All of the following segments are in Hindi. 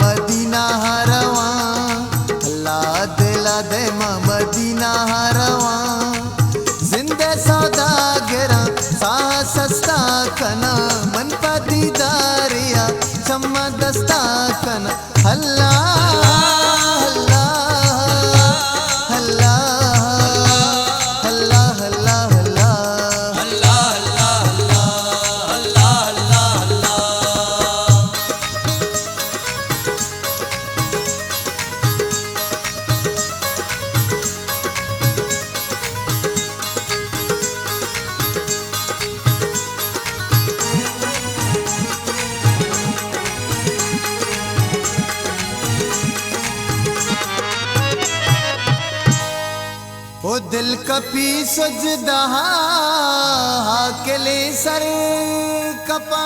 मदीना हरवा, अल्लाह दिला दे मदीना हरवा। जिंदे सौदागरा साह सस्ता कना, मन पदीदारिया चम्मा दस्ता कना। अल्लाह ओ दिल कपी सजदा हाकले सर कपा,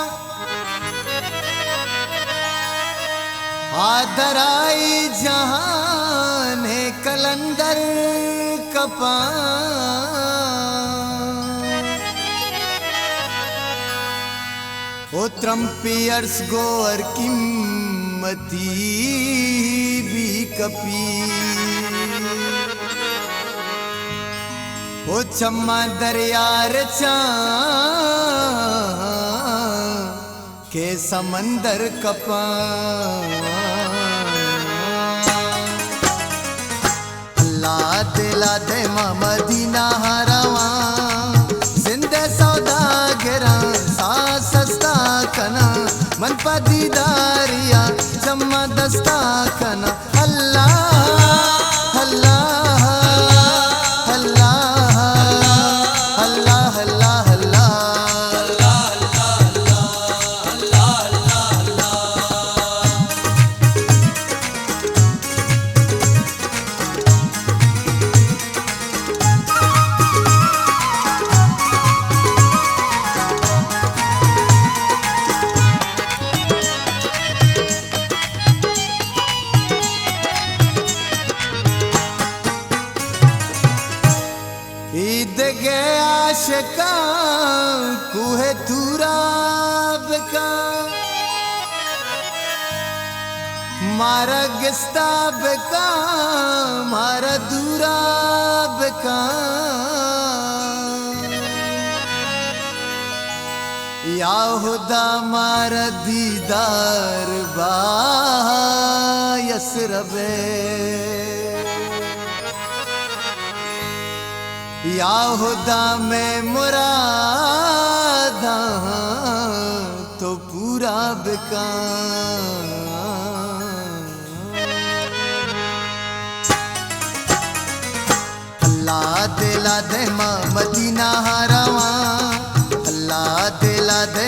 आदराई जहान है कलंदर कपा। ओ ट्रम्पियर्स गोअर कीमती भी कपी, ओ चम्मा दरियार चा के समंदर कपा। अल्लाह दिला दे मदीना हरवा, जिंदे सौदागरा सा सस्ता कना, मन पदीदारिया चम्मा दस्ता कना। अल्लाह ईद गे आशिका कुहे तुराब का, मारा गिस्ताब का मारा दुराब का। या खुदा मारा दीदार बा यसरबे, या खुदा में मुरादा तो पूरा बिका। अल्लाह दिला दे मदीना हरवा, अल्लाह दिला दे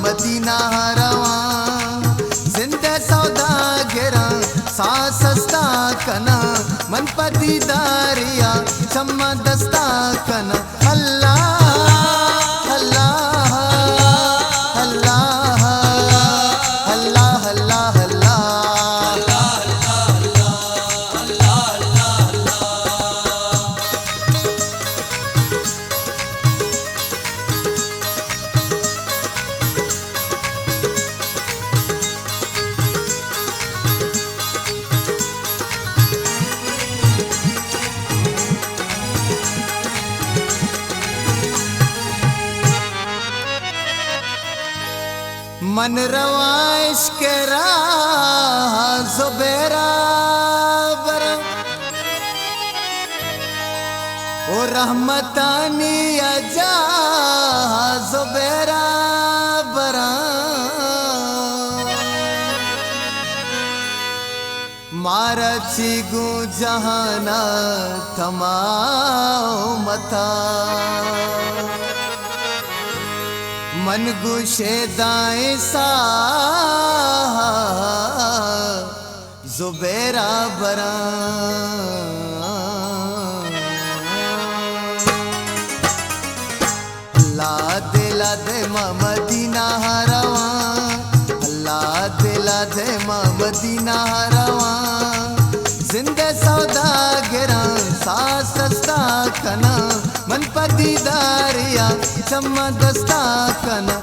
मदीना हरवा। जिंदे सौदागरा सा सस्ता कना, मन पदीदारिया चम्मा दस्ता कना। अल्लाह अल्लाह अल्लाह अल्लाह अल्लाह मन रवाइश के राह ज़ुबैरा बरम, ओ रहमतानी अजा ज़ुबैरा बरम। मारा चीगू जहाना तमाओ मता, मन गुशे दाएं सा ज़ुबैरा बरा। अल्लाह दिला दे मदीना हरवा, अल्लाह दिला दे मदीना हरवा। जिंदे सौदागरा सा सस्ता कना, मन पदीदारिया चम्मा दस्ता कना।